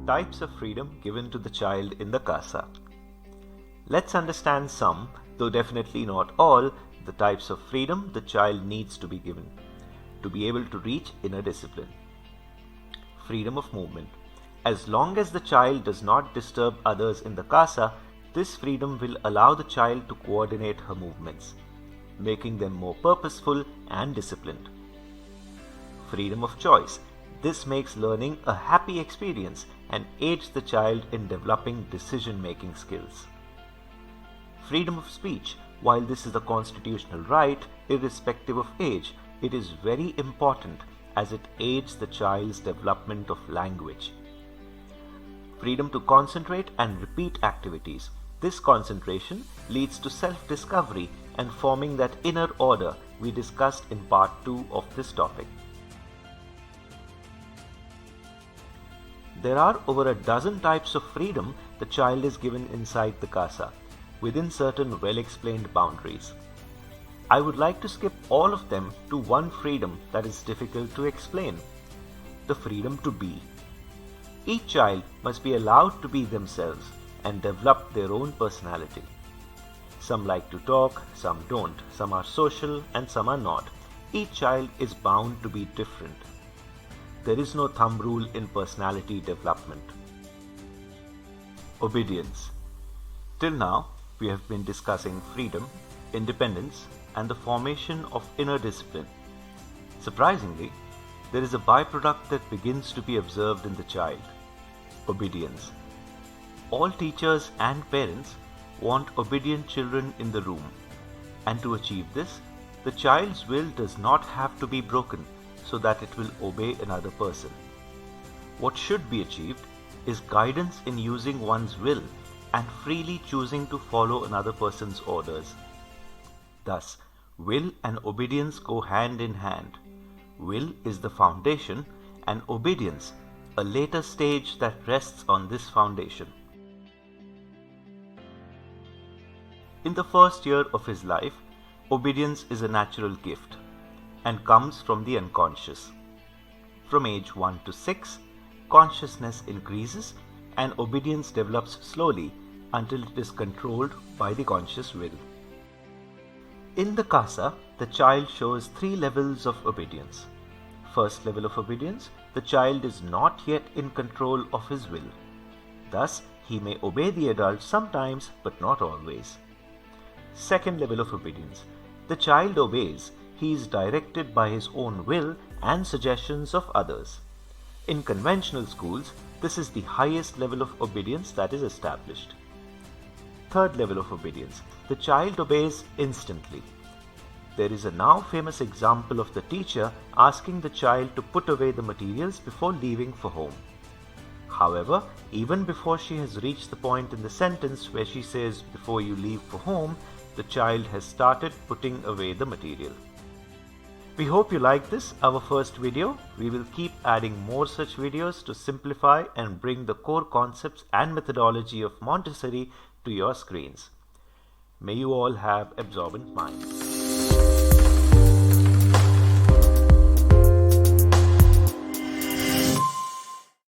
Types of freedom given to the child in the casa. Let's understand some, though definitely not all, the types of freedom the child needs to be given to be able to reach inner discipline. Freedom of movement. As long as the child does not disturb others in the casa, this freedom will allow the child to coordinate her movements, making them more purposeful and disciplined. Freedom of choice. This makes learning a happy experience and aids the child in developing decision-making skills. Freedom of speech. While this is a constitutional right, irrespective of age, it is very important as it aids the child's development of language. Freedom to concentrate and repeat activities. This concentration leads to self-discovery and forming that inner order we discussed in part 2 of this topic. There are over a dozen types of freedom the child is given inside the casa, within certain well-explained boundaries. I would like to skip all of them to one freedom that is difficult to explain: the freedom to be. Each child must be allowed to be themselves and develop their own personality. Some like to talk, some don't, some are social and some are not. Each child is bound to be different. There is no thumb rule in personality development. Obedience. Till now, we have been discussing freedom, independence, and the formation of inner discipline. Surprisingly, there is a byproduct that begins to be observed in the child: obedience. All teachers and parents want obedient children in the room, and to achieve this, the child's will does not have to be broken so that it will obey another person. What should be achieved is guidance in using one's will and freely choosing to follow another person's orders. Thus, will and obedience go hand in hand. Will is the foundation and obedience a later stage that rests on this foundation. In the first year of his life, obedience is a natural gift and comes from the unconscious. From age 1 to 6, consciousness increases and obedience develops slowly until it is controlled by the conscious will. In the casa, the child shows 3 levels of obedience. First level of obedience, the child is not yet in control of his will. Thus, he may obey the adult sometimes but not always. Second level of obedience, the child obeys. He is directed by his own will and suggestions of others. In conventional schools, this is the highest level of obedience that is established. Third level of obedience, the child obeys instantly. There is a now famous example of the teacher asking the child to put away the materials before leaving for home. However, even before she has reached the point in the sentence where she says "before you leave for home," the child has started putting away the material. We hope you like this, our first video. We will keep adding more such videos to simplify and bring the core concepts and methodology of Montessori to your screens. May you all have absorbent minds.